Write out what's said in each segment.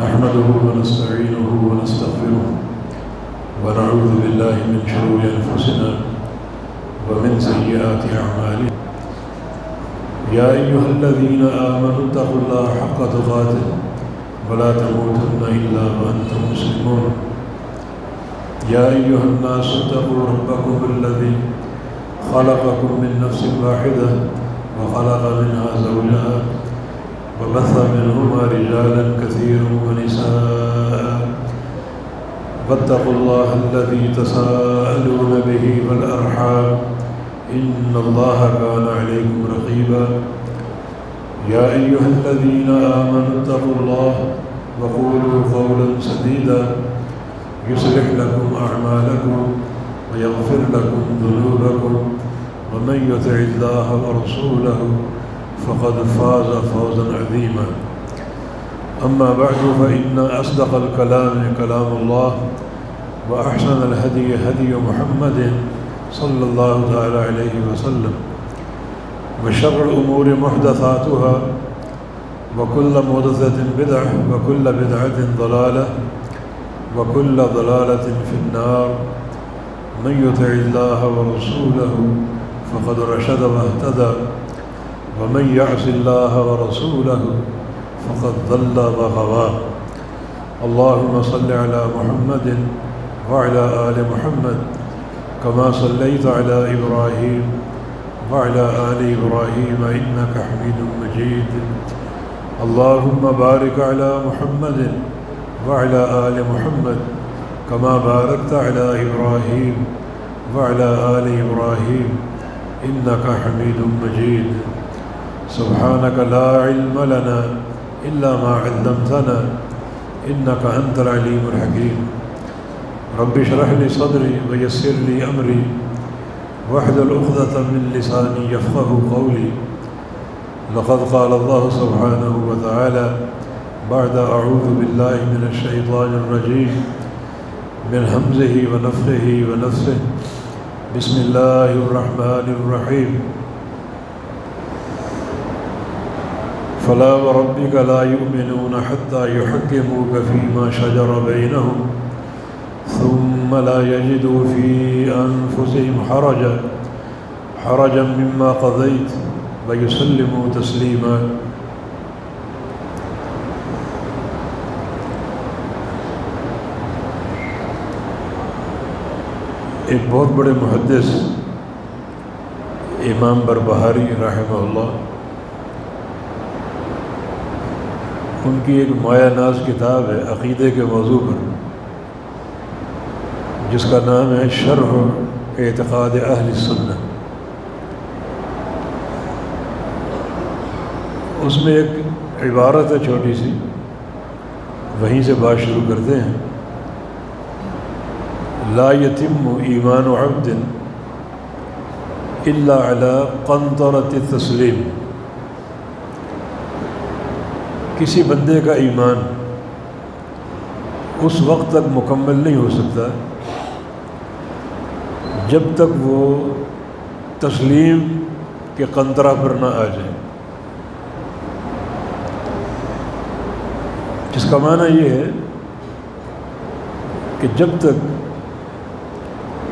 نحمده ونستعينه ونستغفره ونعوذ بالله من شرور أنفسنا ومن سيئات أعمالنا. يا أيها الذين آمنوا اتقوا الله حق تقاته ولا تموتن إلا وأنتم مسلمون. يا أيها الناس اتقوا ربكم الذي خلقكم من نفس واحدة وخلق منها زوجها وبث منهما رجالا كثيرا ونساء واتقوا الله الذي تساءلون به والأرحام إن الله كان عليكم رقيبا. يا أيها الذين آمنوا اتقوا الله وقولوا قولا سديدا يصلح لكم أعمالكم ويغفر لكم ذنوبكم ومن يطع الله ورسوله فقد فاز فوزا عظيما. أما بعد فإن أصدق الكلام كلام الله وأحسن الهدي هدي محمد صلى الله تعالى عليه وسلم وشر الأمور محدثاتها وكل محدثة بدعة وكل بدعة ضلالة وكل ضلالة في النار. من يطع الله ورسوله فقد رشد واهتدى ومن يعص الله ورسوله فقد ضل وغوى. اللهم صل على محمد وعلى آل محمد كما صليت على إبراهيم وعلى آل إبراهيم إنك حميد مجيد. اللهم بارك على محمد وعلى آل محمد كما باركت على إبراهيم وعلى آل إبراهيم إنك حميد مجيد. سبحانك لا علم لنا إلا ما علمتنا إنك أنت العليم الحكيم. رب اشرح لي صدري ويسر لي أمري واحلل عقدة من لساني يفقه قولي. لقد قال الله سبحانه وتعالى بعد أعوذ بالله من الشيطان الرجيم من همزه ونفخه ونفثه. بسم الله الرحمن الرحيم. فلا وربك لا يؤمنون حتى يحكموك فيما شجر بينهم ثم لا يجدوا في أنفسهم حرجا مما قضيت ويسلموا تسليما. ایک بہت بڑے محدث امام بربہاری رحمہ اللہ، ان کی ایک مایہ ناز کتاب ہے عقیدے کے موضوع پر جس کا نام ہے شرح اعتقاد اہل السنہ. اس میں ایک عبارت ہے چھوٹی سی، وہیں سے بات شروع کرتے ہیں. لا يتم ایمان عبد الا على قنطرة التسلیم. کسی بندے کا ایمان اس وقت تک مکمل نہیں ہو سکتا جب تک وہ تسلیم کے قنطرہ پر نہ آ جائے. جس کا معنی یہ ہے کہ جب تک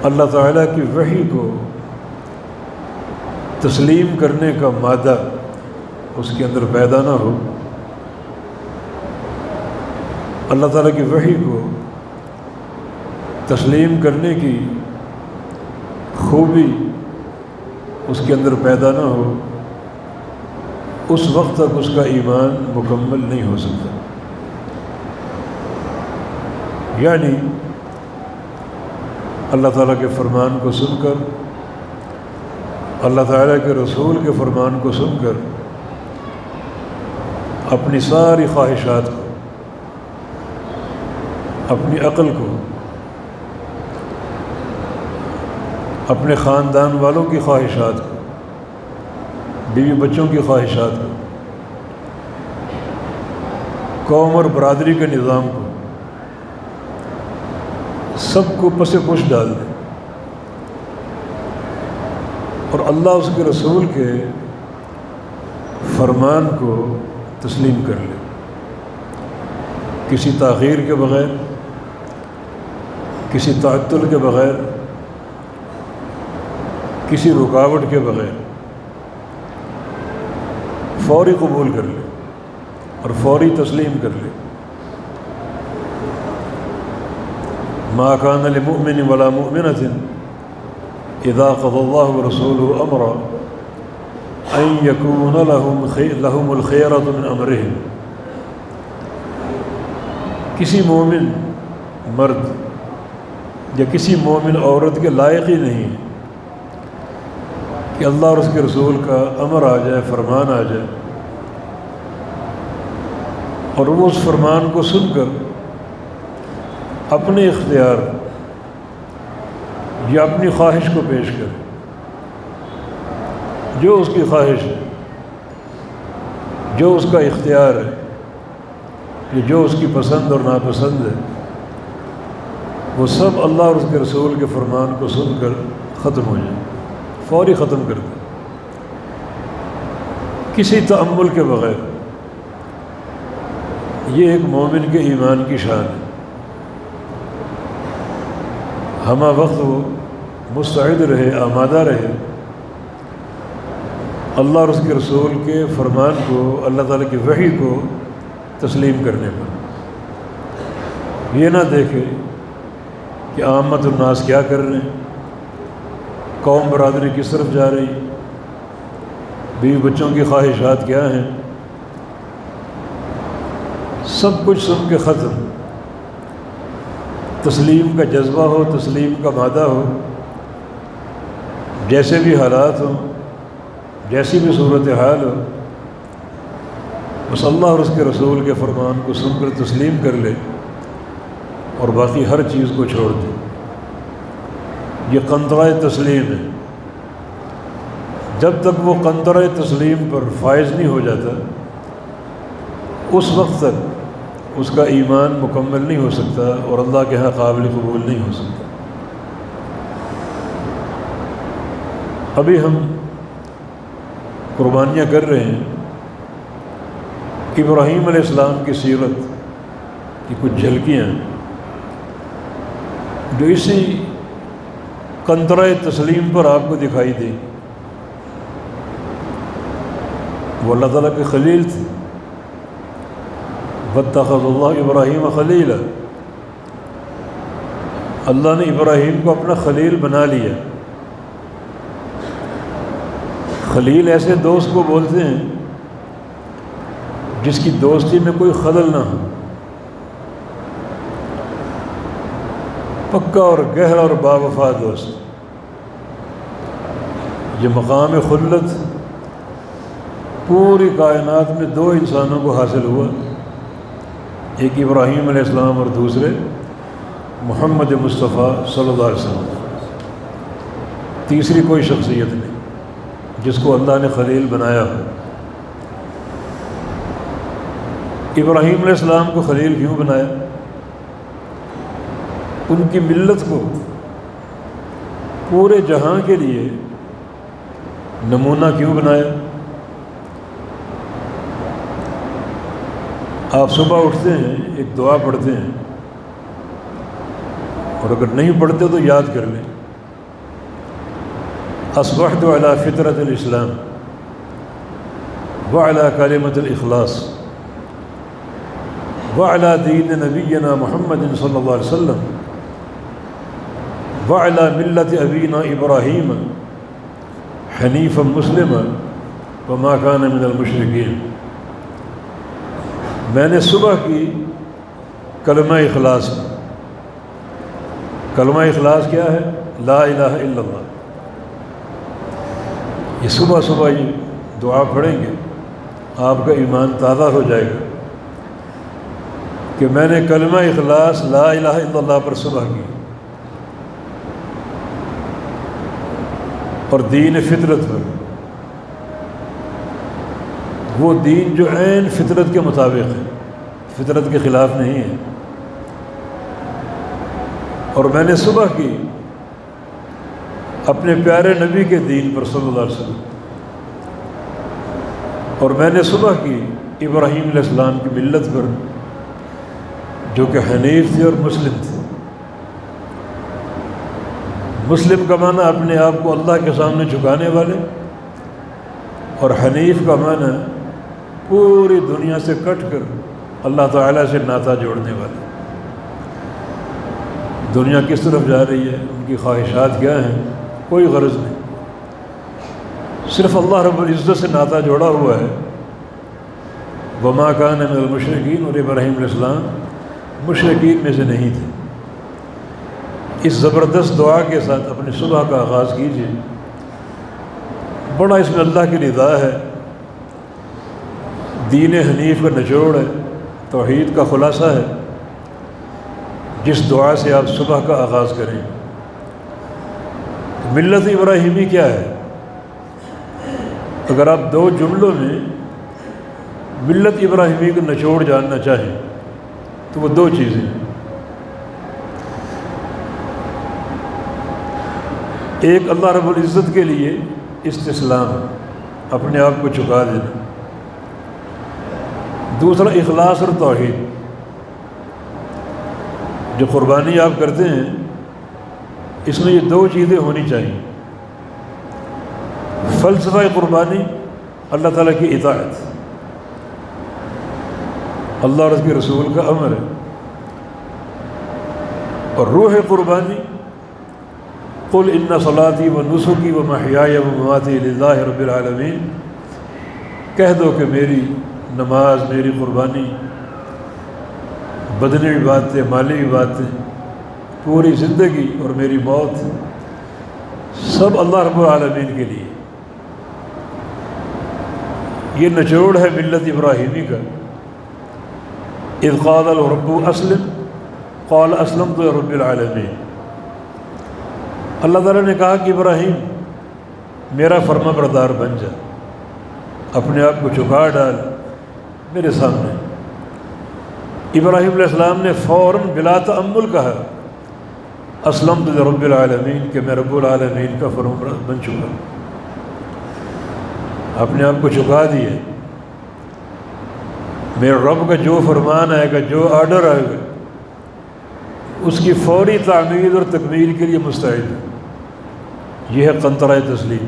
اللہ تعالیٰ کی وحی کو تسلیم کرنے کا مادہ اس کے اندر پیدا نہ ہو، اللہ تعالیٰ کی وحی کو تسلیم کرنے کی خوبی اس کے اندر پیدا نہ ہو، اس وقت تک اس کا ایمان مکمل نہیں ہو سکتا. یعنی اللہ تعالیٰ کے فرمان کو سن کر، اللہ تعالیٰ کے رسول کے فرمان کو سن کر اپنی ساری خواہشات کو، اپنی عقل کو، اپنے خاندان والوں کی خواہشات کو، بیوی بچوں کی خواہشات کو، قوم اور برادری کے نظام کو، سب کو پس پش ڈال دیں اور اللہ اس کے رسول کے فرمان کو تسلیم کر لے کسی تاخیر کے بغیر، کسی تعطل کے بغیر، کسی رکاوٹ کے بغیر فوری قبول کر لے اور فوری تسلیم کر لے۔ ما کان لمؤمن ولا مؤمنۃ اذا قضى الله ورسوله امرا ان يكون لهم الخيرة من امرهم۔ کسی مومن مرد یا کسی مومن عورت کے لائق ہی نہیں کہ اللہ اور اس کے رسول کا امر آ جائے، فرمان آ جائے، اور وہ اس فرمان کو سن کر اپنے اختیار یا اپنی خواہش کو پیش کرے، جو اس کی خواہش ہے، جو اس کا اختیار ہے، یا جو اس کی پسند اور ناپسند ہے، وہ سب اللہ اور اس کے رسول کے فرمان کو سن کر ختم ہو جائے، فوری ختم کر دے، کسی تأمل کے بغیر۔ یہ ایک مومن کے ایمان کی شان ہے۔ ہمہ وقت وہ مستعد رہے، آمادہ رہے اللہ اور اس کے رسول کے فرمان کو، اللہ تعالیٰ کی وحی کو تسلیم کرنے پر۔ یہ نہ دیکھے کہ عامت الناس کیا کر رہے ہیں، قوم برادری کس طرف جا رہی، بیوی بچوں کی خواہشات کیا ہیں، سب کچھ سن کے ختم۔ تسلیم کا جذبہ ہو، تسلیم کا مادہ ہو، جیسے بھی حالات ہوں، جیسی بھی صورتحال ہو، بس اللہ اور اس کے رسول کے فرمان کو سن کر تسلیم کر لے اور باقی ہر چیز کو چھوڑ دے۔ یہ قنطرہ تسلیم ہے۔ جب تک وہ قنطرہ تسلیم پر فائز نہیں ہو جاتا، اس وقت تک اس کا ایمان مکمل نہیں ہو سکتا اور اللہ کے ہاں قابل قبول نہیں ہو سکتا۔ ابھی ہم قربانیاں کر رہے ہیں، ابراہیم علیہ السلام کی سیرت کی کچھ جھلکیاں جو اسی قنطرہ تسلیم پر آپ کو دکھائی دی۔ وہ اللہ تعالیٰ کے خلیل تھے، واتخذ اللہ ابراہیم خلیلا، اللہ نے ابراہیم کو اپنا خلیل بنا لیا۔ خلیل ایسے دوست کو بولتے ہیں جس کی دوستی میں کوئی خلل نہ ہو، پکا اور گہرا اور باوفا دوست۔ یہ مقام خلت پوری کائنات میں دو انسانوں کو حاصل ہوا، ایک ابراہیم علیہ السلام اور دوسرے محمد مصطفیٰ صلی اللہ علیہ وسلم۔ تیسری کوئی شخصیت نہیں جس کو اللہ نے خلیل بنایا ہو۔ ابراہیم علیہ السلام کو خلیل کیوں بنایا؟ ان کی ملت کو پورے جہاں کے لیے نمونہ کیوں بنایا؟ آپ صبح اٹھتے ہیں، ایک دعا پڑھتے ہیں، اور اگر نہیں پڑھتے تو یاد کر لیں، اصبحت علی فطرت الاسلام وعلی کلمۃ الاخلاص وعلی دین نبینا محمد صلی اللہ علیہ وسلم وعلی ملت ابینا ابراہیم حنیفا مسلما وما کان من المشرکین۔ میں نے صبح کی کلمہ اخلاص، کلمہ اخلاص کیا ہے؟ لا الہ الا اللہ۔ یہ صبح صبح یہ دعا پڑھیں گے، آپ کا ایمان تازہ ہو جائے گا کہ میں نے کلمہ اخلاص لا الہ الا اللہ پر صبح کی، اور دین فطرت پر، وہ دین جو عین فطرت کے مطابق ہے، فطرت کے خلاف نہیں ہے، اور میں نے صبح کی اپنے پیارے نبی کے دین پر صلی اللہ علیہ وسلم، اور میں نے صبح کی ابراہیم علیہ السلام کی ملت پر، جو کہ حنیف تھے اور مسلم تھے۔ مسلم کا معنی اپنے آپ کو اللہ کے سامنے جھکانے والے، اور حنیف کا معنی پوری دنیا سے کٹ کر اللہ تعالیٰ سے ناطہ جوڑنے والے۔ دنیا کس طرف جا رہی ہے، ان کی خواہشات کیا ہیں، کوئی غرض نہیں، صرف اللہ رب العزت سے ناطہ جوڑا ہوا ہے۔ وما کان من المشرکین، اور ابراہیم علیہ السلام مشرکین میں سے نہیں تھے۔ اس زبردست دعا کے ساتھ اپنی صبح کا آغاز کیجیے۔ بڑا اس میں اللہ کی رضا ہے، دین حنیف کا نچوڑ ہے، توحید کا خلاصہ ہے، جس دعا سے آپ صبح کا آغاز کریں۔ ملت ابراہیمی کیا ہے؟ اگر آپ دو جملوں میں ملت ابراہیمی کا نچوڑ جاننا چاہیں تو وہ دو چیزیں ہیں۔ ایک، اللہ رب العزت کے لیے استسلام، اپنے آپ کو جھکا دینا۔ دوسرا، اخلاص اور توحید۔ جو قربانی آپ کرتے ہیں اس میں یہ دو چیزیں ہونی چاہیے۔ فلسفہ قربانی اللہ تعالیٰ کی اطاعت، اللہ اور اس کے رسول کا امر ہے، اور روح قربانی قل ان صلاتی و نسکی و محیای و مماتی للہ رب العالمین، کہہ دو کہ میری نماز، میری قربانی، بدنی عبادتیں، مالی عبادتیں، پوری زندگی اور میری موت سب اللہ رب العالمین کے لیے۔ یہ نچوڑ ہے ملت ابراہیمی کا۔ اذ قال الرب اسلم قال اسلمت لرب العالمین۔ اللہ تعالیٰ نے کہا کہ ابراہیم میرا فرما بردار بن جا، اپنے آپ کو جھکا ڈال میرے سامنے۔ ابراہیم علیہ السلام نے فوراً بلا تأمل کہا اسلمت لرب العالمین، کہ میں رب العالمین کا فرما بن چکا، اپنے آپ کو جھکا دیے۔ میرے رب کا جو فرمان آئے گا، جو آرڈر آئے گا، اس کی فوری تعمیل اور تکمیل کے لیے مستعد ہے۔ یہ ہے قنطرہ تسلیم۔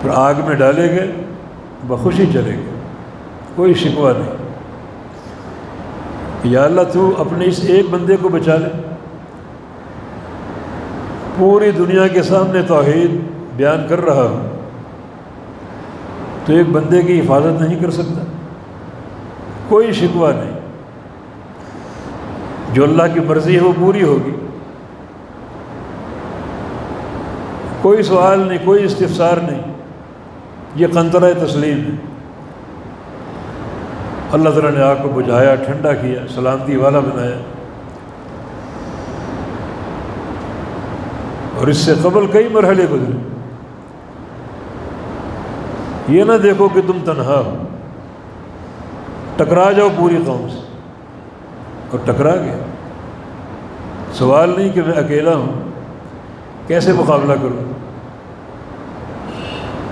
پھر آگ میں ڈالے گئے، بخوشی چلے گئے، کوئی شکوہ نہیں۔ یا اللہ تو اپنے اس ایک بندے کو بچا لے، پوری دنیا کے سامنے توحید بیان کر رہا ہوں، تو ایک بندے کی حفاظت نہیں کر سکتا؟ کوئی شکوہ نہیں، جو اللہ کی مرضی ہے وہ پوری ہوگی، کوئی سوال نہیں، کوئی استفسار نہیں۔ یہ قنطرہ تسلیم ہے۔ اللہ تعالیٰ نے آگ کو بجھایا، ٹھنڈا کیا، سلامتی والا بنایا۔ اور اس سے قبل کئی مرحلے گزرے۔ یہ نہ دیکھو کہ تم تنہا ہو، ٹکرا جاؤ پوری قوم سے، اور ٹکرا گیا۔ سوال نہیں کہ میں اکیلا ہوں، کیسے مقابلہ کروں،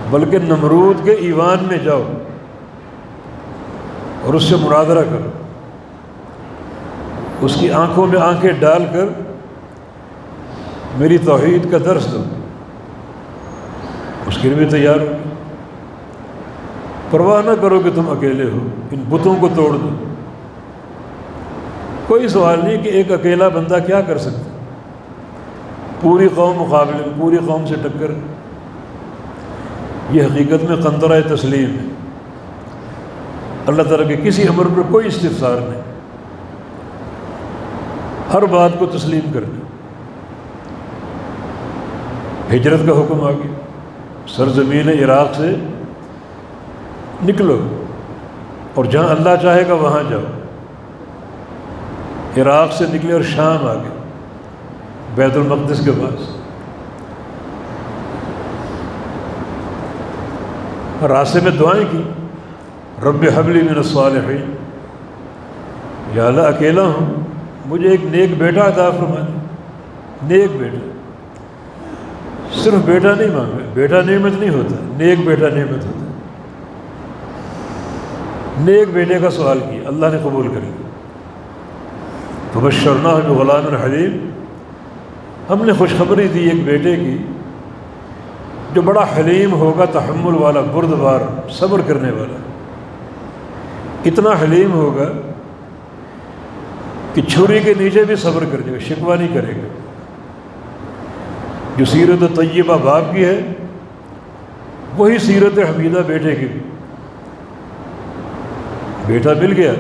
بلکہ نمرود کے ایوان میں جاؤ اور اس سے مناظرہ کرو، اس کی آنکھوں میں آنکھیں ڈال کر میری توحید کا درس دو، اس کے لیے بھی تیار ہو۔ پرواہ نہ کرو کہ تم اکیلے ہو، ان بتوں کو توڑ دو۔ کوئی سوال نہیں کہ ایک اکیلا بندہ کیا کر سکتا، پوری قوم مقابلے میں، پوری قوم سے ٹکر۔ یہ حقیقت میں قنطرہ تسلیم ہے۔ اللہ تعالیٰ کے کسی امر پر کوئی استفسار نہیں، ہر بات کو تسلیم کرنا۔ ہجرت کا حکم آ گیا، سرزمین عراق سے نکلو اور جہاں اللہ چاہے گا وہاں جاؤ۔ عراق سے نکلے اور شام آ گئے، بیت المقدس کے پاس۔ راستے میں دعائیں کی، رب حب لی من الصالحین، یا اللہ اکیلا ہوں، مجھے ایک نیک بیٹا عطا فرما دے۔ نیک بیٹا، صرف بیٹا نہیں مانگا، بیٹا نعمت نہیں ہوتا، نیک بیٹا نعمت ہوتا۔ نیک بیٹے کا سوال کیا، اللہ نے قبول کر لیا۔ فبشرناہ بغلام حلیم، ہم نے خوشخبری دی ایک بیٹے کی جو بڑا حلیم ہوگا، تحمل والا، بردبار، صبر کرنے والا، اتنا حلیم ہوگا کہ چھری کے نیچے بھی صبر کر جائے گا، شکوہ نہیں کرے گا۔ جو سیرت طیبہ باپ کی ہے وہی سیرت حمیدہ بیٹے کی بھی۔ بیٹا مل گیا،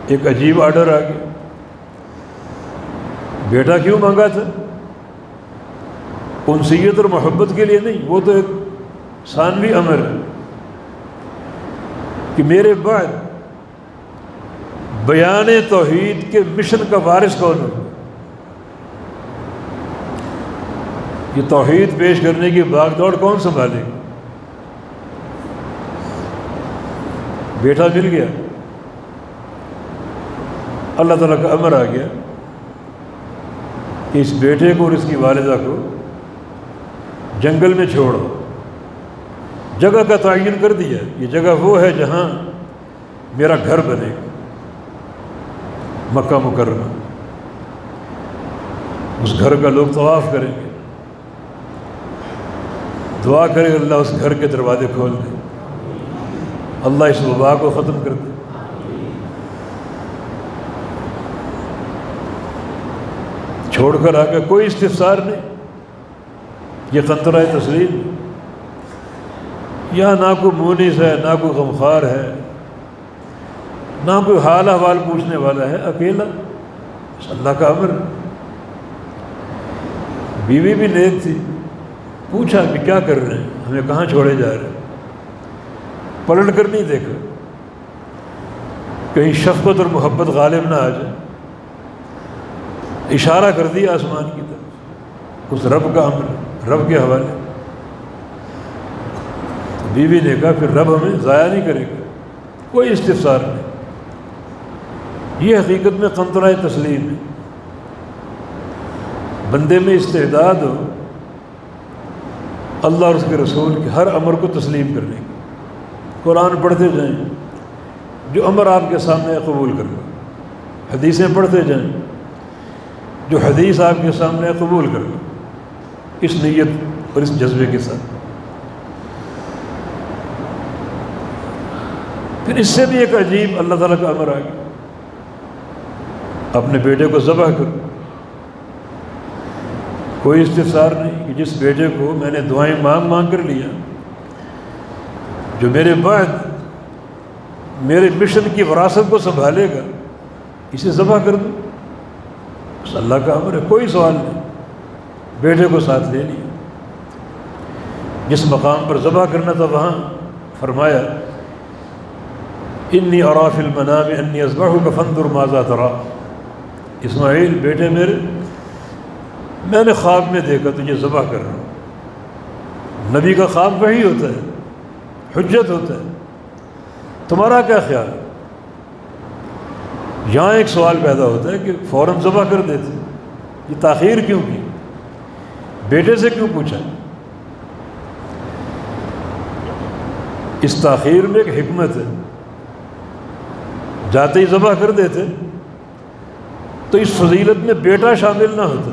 ایک عجیب آرڈر آ گیا۔ بیٹا کیوں مانگا تھا؟ انسیت اور محبت کے لیے نہیں، وہ تو ایک ثانوی امر ہے کہ میرے بعد بیان توحید کے مشن کا وارث کون ہو، یہ توحید پیش کرنے کی بھاگ دوڑ کون سنبھالے گا؟ بیٹا مل گیا، اللہ تعالیٰ کا امر آ گیا کہ اس بیٹے کو اور اس کی والدہ کو جنگل میں چھوڑو۔ جگہ کا تعین کر دیا، یہ جگہ وہ ہے جہاں میرا گھر بنے گا، مکہ مکرمہ۔ اس گھر کا لوگ طواف کریں گے، دعا کریں اللہ اس گھر کے دروازے کھول دے، اللہ اس وبا کو ختم کر دے۔ چھوڑ کر آ کے کوئی استفسار نہیں، یہ قنطرہ تسلیم، یہاں نہ کوئی مونس ہے، نہ کوئی غمخوار ہے، نہ کوئی حال احوال پوچھنے والا ہے، اکیلا اللہ کا امر۔ بیوی بھی نیک تھی، پوچھا کہ کیا کر رہے ہیں، ہمیں کہاں چھوڑے جا رہے ہیں؟ پلٹ کر نہیں دیکھا، کہیں شفقت اور محبت غالب نہ آ جائے۔ اشارہ کر دیا آسمان کی طرف، اس رب کا امر، رب کے حوالے۔ بیوی نے کہا پھر رب ہمیں ضائع نہیں کرے گا، کوئی استفسار نہیں۔ یہ حقیقت میں قنطرہ تسلیم ہے، بندے میں استعداد ہو اللہ اور اس کے رسول کے ہر امر کو تسلیم کرنے کی۔ قرآن پڑھتے جائیں، جو امر آپ کے سامنے قبول کر لو، حدیثیں پڑھتے جائیں، جو حدیث آپ کے سامنے قبول کر لو، اس نیت اور اس جذبے کے ساتھ۔ پھر اس سے بھی ایک عجیب اللہ تعالیٰ کا امر آ گیا، اپنے بیٹے کو ذبح کرو۔ کوئی استفسار نہیں کہ جس بیٹے کو میں نے دعائیں مانگ مانگ کر لیا، جو میرے بعد میرے مشن کی وراثت کو سنبھالے گا، اسے ذبح کر دو۔ بس اللہ کا امر ہے، کوئی سوال نہیں، بیٹے کو ساتھ لے لیا۔ جس مقام پر ذبح کرنا تھا وہاں فرمایا انی اری فی المنام انی اذبحک فانظر ماذا تری۔ اسماعیل بیٹے میرے، میں نے خواب میں دیکھا تجھے ذبح کر رہا ہوں۔ نبی کا خواب وہی ہوتا ہے، حجت ہوتا ہے، تمہارا کیا خیال ہے؟ یہاں ایک سوال پیدا ہوتا ہے کہ فوراً ذبح کر دیتے، یہ تاخیر کیوں کی؟ بیٹے سے کیوں پوچھا؟ اس تاخیر میں ایک حکمت ہے، جاتے ہی ذبح کر دیتے تو اس فضیلت میں بیٹا شامل نہ ہوتا،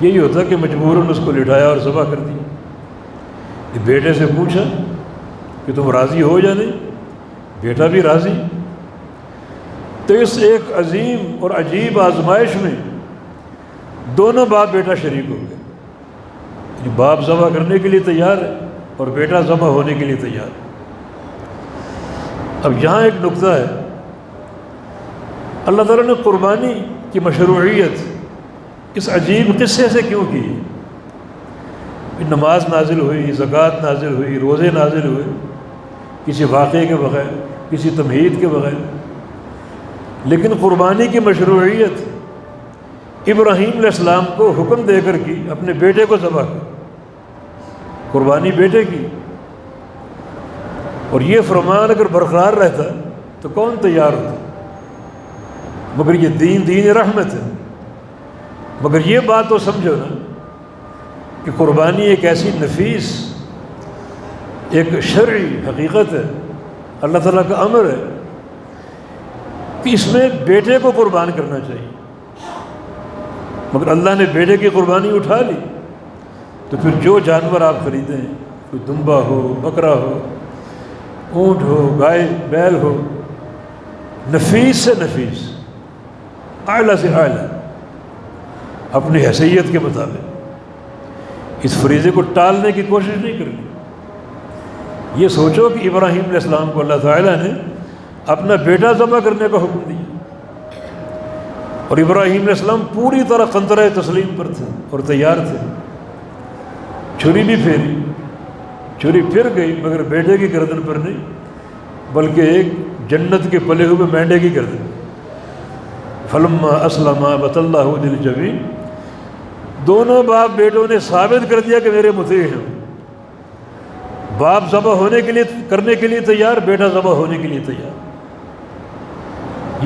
یہی ہوتا کہ مجبوراً اس کو لٹایا اور ذبح کر دیا۔ کہ بیٹے سے پوچھا کہ تم راضی ہو یا نہیں، بیٹا بھی راضی۔ تو اس ایک عظیم اور عجیب آزمائش میں دونوں باپ بیٹا شریک ہو گئے، باپ ذبح کرنے کے لیے تیار ہے اور بیٹا ذبح ہونے کے لیے تیار ہے۔ اب یہاں ایک نقطہ ہے، اللہ تعالیٰ نے قربانی کی مشروعیت اس عجیب قصے سے کیوں کی؟ نماز نازل ہوئی، زکوٰۃ نازل ہوئی، روزے نازل ہوئے، کسی واقعے کے بغیر، کسی تمہید کے بغیر، لیکن قربانی کی مشروعیت ابراہیم علیہ السلام کو حکم دے کر کی، اپنے بیٹے کو ذبح کر، قربانی بیٹے کی۔ اور یہ فرمان اگر برقرار رہتا تو کون تیار ہوتا؟ مگر یہ دین رحمت ہے۔ مگر یہ بات تو سمجھو نا کہ قربانی ایک ایسی نفیس، ایک شرعی حقیقت ہے اللہ تعالیٰ کا امر ہے کہ اس میں بیٹے کو قربان کرنا چاہیے، مگر اللہ نے بیٹے کی قربانی اٹھا لی، تو پھر جو جانور آپ خریدیں، کوئی دمبا ہو، بکرا ہو، اونٹ ہو، گائے بیل ہو، نفیس سے نفیس، اعلیٰ سے اعلیٰ، اپنی حیثیت کے مطابق اس فریضے کو ٹالنے کی کوشش نہیں کرنی۔ یہ سوچو کہ ابراہیم علیہ السلام کو اللہ تعالیٰ نے اپنا بیٹا ذبح کرنے کا حکم دیا، اور ابراہیم علیہ السلام پوری طرح قنطرہ تسلیم پر تھے اور تیار تھے۔ چھری بھی پھیری، چھری پھر گئی مگر بیٹے کی گردن پر نہیں، بلکہ ایک جنت کے پلے ہوئے مینڈے کی گردن۔ فلما اسلما وتلہ للجبین، دونوں باپ بیٹوں نے ثابت کر دیا کہ میرے مطیع ہیں۔ باپ ذبح ہونے کے لیے کرنے کے لیے تیار، بیٹا ذبح ہونے کے لیے تیار۔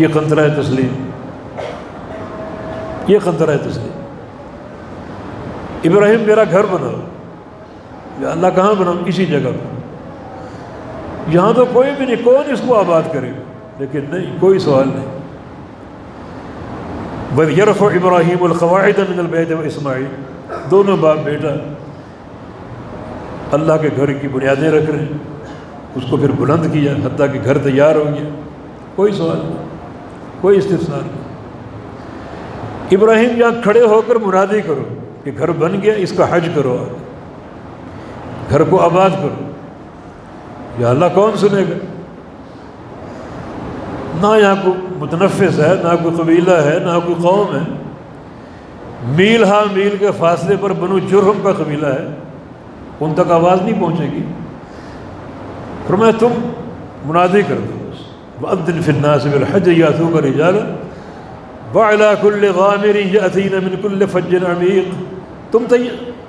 یہ قنطرہ تسلیم، یہ قنطرہ تسلیم۔ ابراہیم میرا گھر بناؤ، یا اللہ کہاں بناؤں؟ اسی جگہ پر، یہاں تو کوئی بھی نہیں، کون اس کو آباد کرے گا؟ لیکن نہیں، کوئی سوال نہیں۔ بَإِذْ يَرْفَعُ إِبْرَاهِيمُ الْقَوَاعِدَ مِنَ الْبَيْتِ وَإِسْمَاعِيلُ، دونوں باپ بیٹا اللہ کے گھر کی بنیادیں رکھ رہے ہیں، اس کو پھر بلند کیا حتیٰ کہ گھر تیار ہو گیا۔ کوئی سوال نہیں، کوئی استفسار نہیں۔ ابراہیم یہاں کھڑے ہو کر منادی کرو کہ گھر بن گیا، اس کا حج کرو، گھر کو آباد کرو۔ یا اللہ کون سنے گا؟ نہ یہاں کوئی متنفس ہے، نہ کوئی قبیلہ ہے، نہ کوئی قوم ہے۔ میل ہاں میل کے فاصلے پر بنو جرہم کا قبیلہ ہے، ان تک آواز نہیں پہنچے گی۔ فرمایا تم منادی کر دو، وَأَذِّنْ فِي النَّاسِ بِالْحَجِّ يَأْتُوكَ رِجَالًا وَعَلَىٰ كُلِّ ضَامِرٍ يَأْتِينَ مِنْ كُلِّ فَجٍّ عَمِيقٍ، تم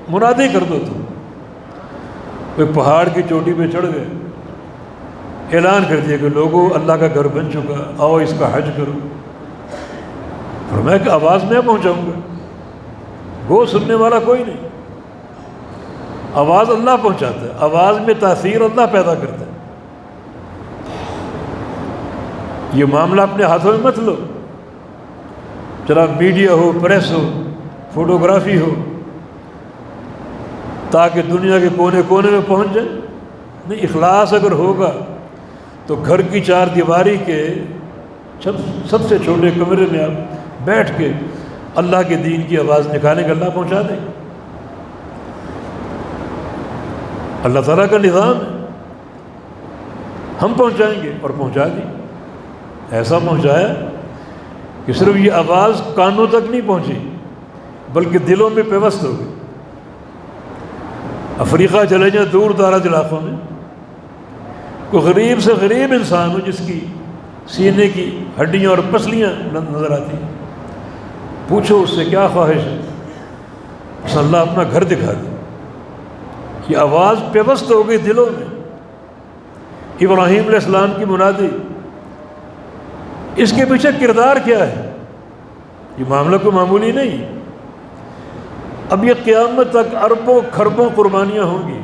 منادی کر دو۔ تم ایک پہاڑ کی چوٹی پہ چڑھ گئے، اعلان کر دیا کہ لوگوں اللہ کا گھر بن چکا، آؤ اس کا حج کرو۔ فرمایا کہ آواز میں پہنچاؤں گا، گو سننے والا کوئی نہیں، آواز اللہ پہنچاتا ہے، آواز میں تاثیر اللہ پیدا کرتا ہے۔ یہ معاملہ اپنے ہاتھوں میں مت لو، چلا میڈیا ہو، پریس ہو، فوٹوگرافی ہو تاکہ دنیا کے کونے کونے میں پہنچ جائے۔ نہیں، اخلاص اگر ہوگا تو گھر کی چار دیواری کے سب سے چھوٹے کمرے میں آپ بیٹھ کے اللہ کے دین کی آواز نکالیں گے، اللہ پہنچا دیں گے۔ اللہ تعالیٰ کا نظام ہے، ہم پہنچائیں گے، اور پہنچا دی۔ ایسا پہنچایا کہ صرف یہ آواز کانوں تک نہیں پہنچی بلکہ دلوں میں پیوست ہو گئی۔ افریقہ چلے جائیں، دور دراز علاقوں میں کوئی غریب سے غریب انسان ہو جس کی سینے کی ہڈیاں اور پسلیاں نظر آتی ہیں، پوچھو اس سے کیا خواہش ہے، بس اللہ اپنا گھر دکھا دے۔ یہ آواز پیوست ہو گئی دلوں میں۔ ابراہیم علیہ السلام کی منادی، اس کے پیچھے کردار کیا ہے؟ یہ معاملہ کوئی معمولی نہیں۔ اب یہ قیامت تک اربوں کھربوں قربانیاں ہوں گی،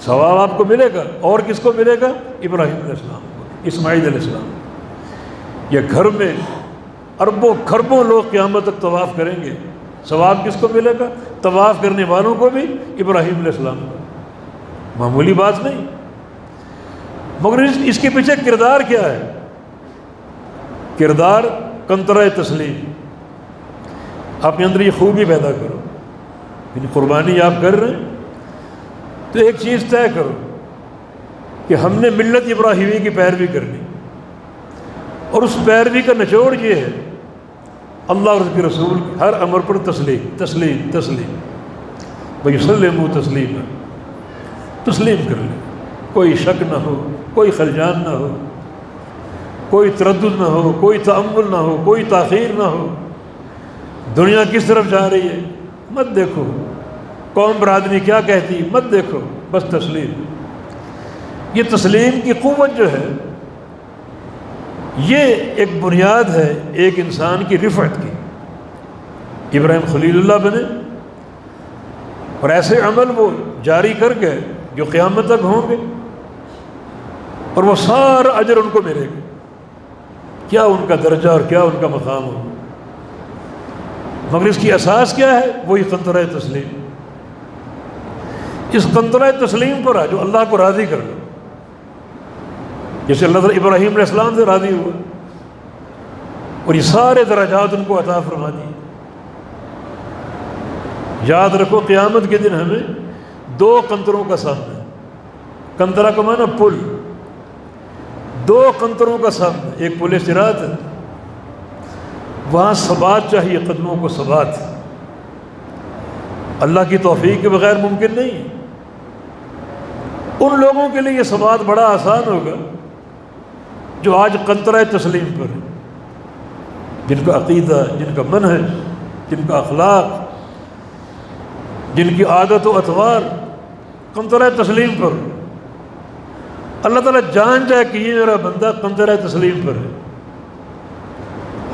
ثواب آپ کو ملے گا، اور کس کو ملے گا؟ ابراہیم علیہ السلام کو، اسماعیل علیہ السلام۔ یہ گھر میں اربوں کھربوں لوگ قیامت تک طواف کریں گے، ثواب کس کو ملے گا؟ طواف کرنے والوں کو بھی، ابراہیم علیہ السلام کو۔ معمولی بات نہیں، مگر اس کے پیچھے کردار کیا ہے؟ کردار قنطرہ تسلیم۔ اپنے اندر یہ خوبی پیدا کرو، یعنی قربانی آپ کر رہے ہیں تو ایک چیز طے کرو کہ ہم نے ملت ابراہیمی کی پیروی کرنی، اور اس پیروی کا نچوڑ یہ ہے اللہ اور اس کے رسول کے ہر امر پر تسلیم تسلیم تسلیم، وَيُسَلِّمُوا تسلیما، تسلیم کر لیں، کوئی شک نہ ہو، کوئی خلجان نہ ہو، کوئی تردد نہ ہو، کوئی تأمل نہ ہو، کوئی تاخیر نہ ہو۔ دنیا کس طرف جا رہی ہے مت دیکھو، قوم برادری کیا کہتی مت دیکھو، بس تسلیم۔ یہ تسلیم کی قوت جو ہے یہ ایک بنیاد ہے ایک انسان کی رفعت کی۔ ابراہیم خلیل اللہ بنے اور ایسے عمل وہ جاری کر گئے جو قیامت تک ہوں گے۔ اور وہ سارا اجر ان کو ملے گا، کیا ان کا درجہ اور کیا ان کا مقام ہو۔ مگر اس کی اساس کیا ہے؟ وہی قنطرہ تسلیم۔ اس قنطرہ تسلیم پر جو اللہ کو راضی کر لو، جیسے اللہ تعالیٰ ابراہیم علیہ السلام سے راضی ہوا اور یہ سارے درجات ان کو عطا فرما دیے۔ یاد رکھو قیامت کے دن ہمیں 2 قنطروں کا سامنا ہے۔ قنطرہ کا معنی پل، 2 قنطروں کا سامنا، ایک پل صراط ہے، وہاں ثبات چاہیے، قدموں کو ثبات، اللہ کی توفیق کے بغیر ممکن نہیں ہے۔ ان لوگوں کے لیے یہ ثبات بڑا آسان ہوگا جو آج قنطرہ تسلیم پر ہے، جن کا عقیدہ، جن کا منہج، جن کا اخلاق، جن کی عادت و اطوار قنطرہ تسلیم پر۔ اللہ تعالیٰ جان جائے کہ یہ میرا بندہ قنطرہ تسلیم پر ہے،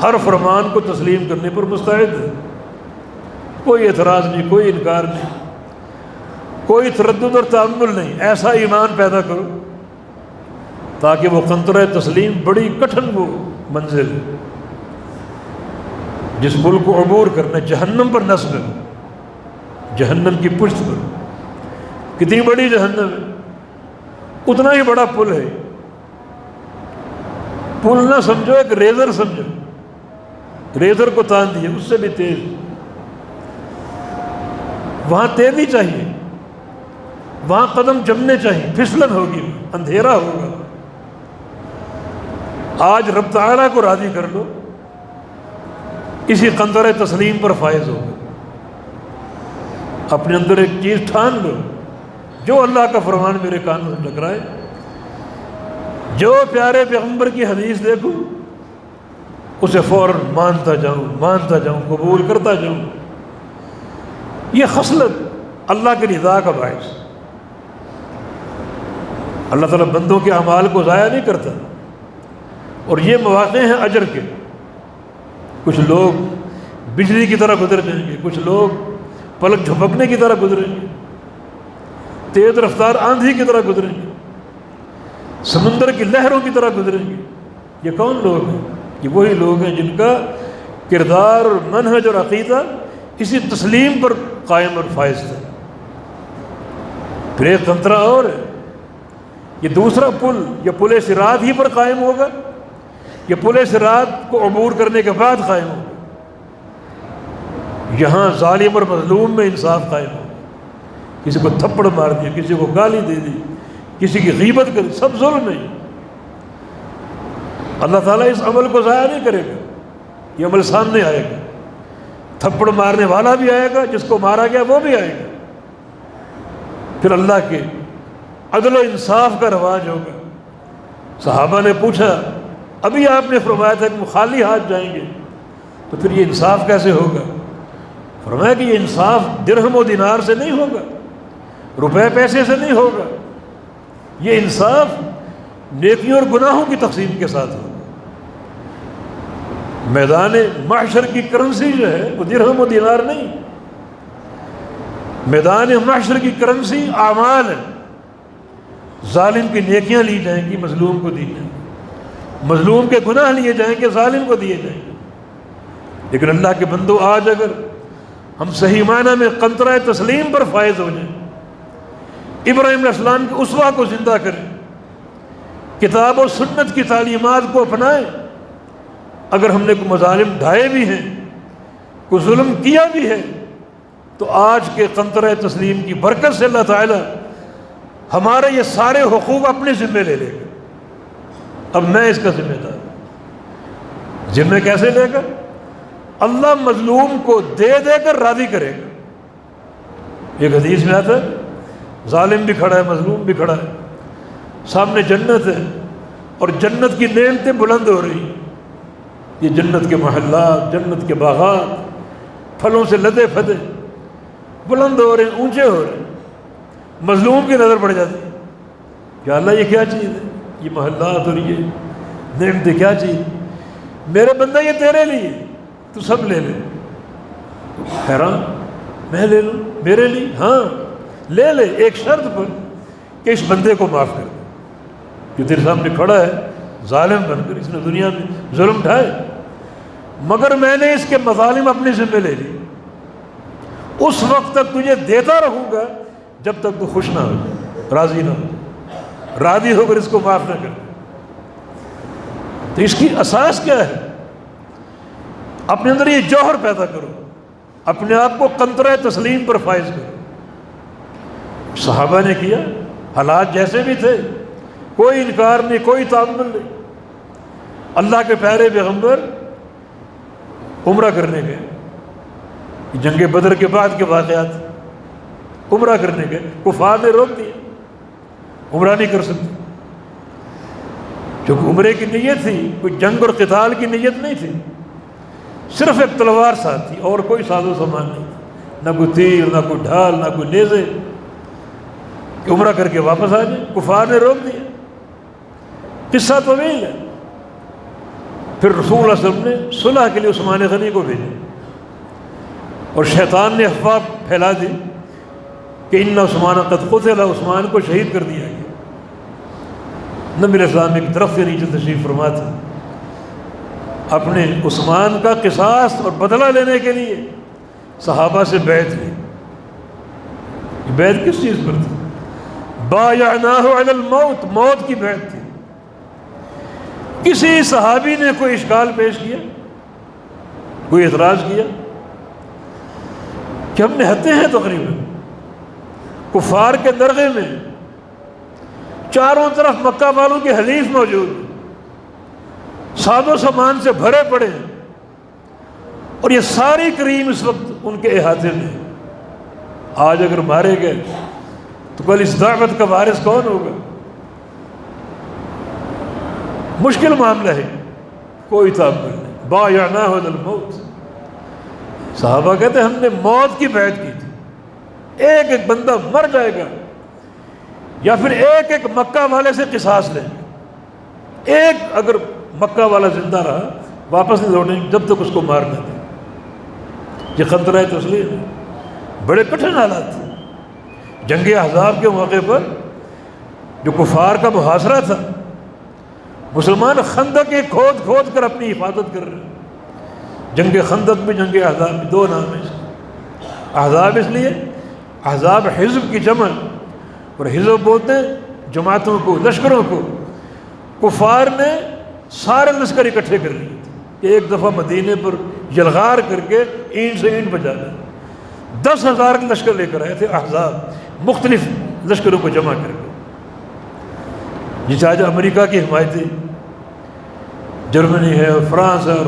ہر فرمان کو تسلیم کرنے پر مستعد ہے، کوئی اعتراض نہیں، کوئی انکار نہیں، کوئی تردد اور تعمل نہیں۔ ایسا ایمان پیدا کرو تاکہ وہ قنطرہ تسلیم بڑی کٹھن وہ منزل ہے جس پل کو عبور کرنا، جہنم پر نصب ہے، جہنم کی پشت پر۔ کتنی بڑی جہنم ہے، اتنا ہی بڑا پل ہے۔ پل نہ سمجھو، ایک ریزر سمجھو، ریزر کو تان دیے، اس سے بھی تیز۔ وہاں تیزی چاہیے، وہاں قدم جمنے چاہیے، پھسلن ہوگی، اندھیرا ہوگا۔ آج رب تعالیٰ کو راضی کر لو، اسی قنطرہ تسلیم پر فائز ہوگا۔ اپنے اندر ایک چیز ٹھان لو، جو اللہ کا فرمان میرے کانوں سے ٹکرائے، جو پیارے پیغمبر کی حدیث دیکھوں اسے فوراً مانتا جاؤں، قبول کرتا جاؤں۔ یہ خصلت اللہ کی رضا کا باعث۔ اللہ تعالیٰ بندوں کے اعمال کو ضائع نہیں کرتا، اور یہ مواقع ہیں اجر کے۔ کچھ لوگ بجلی کی طرح گزر جائیں گے، کچھ لوگ پلک جھپکنے کی طرح گزریں گے، تیز رفتار آندھی کی طرح گزریں گے، سمندر کی لہروں کی طرح گزریں گے۔ یہ کون لوگ ہیں؟ یہ وہی لوگ ہیں جن کا کردار اور منہج اور عقیدہ اسی تسلیم پر قائم اور فائز تھا۔ پھر ایک قنطرہ اور ہے، یہ دوسرا پل، یہ پل صراط ہی پر قائم ہوگا، یہ پل صراط کو عبور کرنے کے بعد قائم ہوگا۔ یہاں ظالم اور مظلوم میں انصاف قائم ہوگا۔ کسی کو تھپڑ مار دیا، کسی کو گالی دے دی، کسی کی غیبت کر دی، سب ظلم نہیں۔ اللہ تعالیٰ اس عمل کو ضائع نہیں کرے گا، یہ عمل سامنے آئے گا، تھپڑ مارنے والا بھی آئے گا، جس کو مارا گیا وہ بھی آئے گا۔ پھر اللہ کے عدل و انصاف کا رواج ہوگا۔ صحابہ نے پوچھا، ابھی آپ نے فرمایا تھا کہ وہ خالی ہاتھ جائیں گے، تو پھر یہ انصاف کیسے ہوگا؟ فرمایا کہ یہ انصاف درہم و دینار سے نہیں ہوگا، روپے پیسے سے نہیں ہوگا، یہ انصاف نیکیوں اور گناہوں کی تقسیم کے ساتھ ہوگا۔ میدان محشر کی کرنسی جو ہے وہ درہم و دینار نہیں، میدان محشر کی کرنسی اعمال ہے۔ ظالم کی نیکیاں لی جائیں گی، مظلوم کو دی جائیں گی، مظلوم کے گناہ لیے جائیں گے، ظالم کو دیے جائیں گے۔ لیکن اللہ کے بندو، آج اگر ہم صحیح معنی میں قنطرہ تسلیم پر فائز ہو جائیں، ابراہیم علیہ السلام کے اسوہ کو زندہ کریں، کتاب و سنت کی تعلیمات کو اپنائیں، اگر ہم نے کوئی مظالم ڈھائے بھی ہیں، کوئی ظلم کیا بھی ہے، تو آج کے قنطرہ تسلیم کی برکت سے اللہ تعالیٰ ہمارے یہ سارے حقوق اپنے ذمہ لے لے گا۔ اب میں اس کا ذمہ دار ہوں۔ ذمہ کیسے لے گا؟ اللہ مظلوم کو دے دے کر راضی کرے گا۔ ایک حدیث میں آتا ہے، ظالم بھی کھڑا ہے، مظلوم بھی کھڑا ہے، سامنے جنت ہے اور جنت کی نعمتیں بلند ہو رہی ہیں۔ یہ جنت کے محلات، جنت کے باغات پھلوں سے لدے پھدے بلند ہو رہے ہیں، اونچے ہو رہے ہیں۔ مظلوم کی نظر پڑ جاتی ہے، یا اللہ یہ کیا چیز ہے، یہ محلات اور یہ نعمتیں کیا چیز؟ میرے بندہ یہ تیرے لیے، تو سب لے لے۔ حیران، میں لے لوں میرے لیے؟ ہاں لے لے، ایک شرط پر کہ اس بندے کو معاف کر دے۔ جو تیرے سامنے کھڑا ہے ظالم بن کر، اس نے دنیا میں ظلم ڈھائے، مگر میں نے اس کے مظالم اپنے ذمہ لے لی، اس وقت تک تجھے دیتا رہوں گا جب تک تو خوش نہ ہو جائے، راضی نہ ہو، راضی ہو کر اس کو معاف نہ کر۔ تو اس کی اساس کیا ہے؟ اپنے اندر یہ جوہر پیدا کرو، اپنے آپ کو قنطرہ تسلیم پر فائز کرو۔ صحابہ نے کیا، حالات جیسے بھی تھے، کوئی انکار نہیں، کوئی تعامل نہیں۔ اللہ کے پیارے پیغمبر عمرہ کرنے گئے، جنگ بدر کے بعد کے واقعات، عمرہ کرنے گئے، کفار نے روک دیا، عمرہ نہیں کر سکتے، کیونکہ عمرے کی نیت تھی، کوئی جنگ اور قتال کی نیت نہیں تھی، صرف ایک تلوار ساتھ تھی اور کوئی ساز و سامان نہیں تھا، نہ کوئی تیر، نہ کوئی ڈھال، نہ کوئی نیزے، کہ عمرہ کر کے واپس آ جائیں۔ کفار نے روک دیا، قصہ طویل ہے۔ پھر رسول اللہ صلی اللہ علیہ وسلم نے صلح کے لیے عثمان غنی کو بھیجا، اور شیطان نے افواہ پھیلا دی کہ ان عثمان قد قتل، عثمان کو شہید کر دیا گیا۔ نبی علیہ السلام ایک درخت کے نیچے تشریف فرما تھے، اپنے عثمان کا قصاص اور بدلہ لینے کے لیے صحابہ سے بیعت لی۔ بیعت کس چیز پر تھی؟ بایعناہ علی الموت، موت کی بیعت تھی۔ کسی صحابی نے کوئی اشکال پیش کیا، کوئی اعتراض کیا کہ ہم نہتے ہیں تقریباً کفار کے درغے میں، چاروں طرف مکہ والوں کے حلیف موجود ہیں، ساز و سامان سے بھرے پڑے ہیں، اور یہ ساری کریم اس وقت ان کے احاطے میں ہے۔ آج اگر مارے گئے تو کل اس دعوت کا وارث کون ہوگا؟ مشکل معاملہ ہے، کوئی تعامل نہیں۔ بایعناہ علی الموت، صحابہ کہتے ہیں ہم نے موت کی بیعت کی تھی، ایک ایک بندہ مر جائے گا یا پھر ایک ایک مکہ والے سے قصاص لیں گے، ایک اگر مکہ والا زندہ رہا واپس نہیں لوٹیں گے جب تک اس کو مار نہ دیں۔ یہ قنطرہ تسلیم ہے۔ بڑے کٹھن حالات تھے۔ جنگ احزاب کے موقع پر جو کفار کا محاصرہ تھا، مسلمان خندقیں کھود کھود کر اپنی حفاظت کر رہے ہیں۔ جنگ خندق میں، جنگ احزاب میں، دو نام ہیں۔ احزاب اس لیے، احزاب حزب کی جمع، اور حزب بولتے ہیں جماعتوں کو، لشکروں کو۔ کفار نے سارے لشکر اکٹھے کر لیے تھے کہ ایک دفعہ مدینے پر یلغار کر کے اینٹ سے اینٹ بجا دیں۔ 10,000 کے لشکر لے کر آئے تھے احزاب، مختلف لشکروں کو جمع کر کے۔ جس آج امریکہ کی حمایتی، جرمنی ہے اور فرانس ہے اور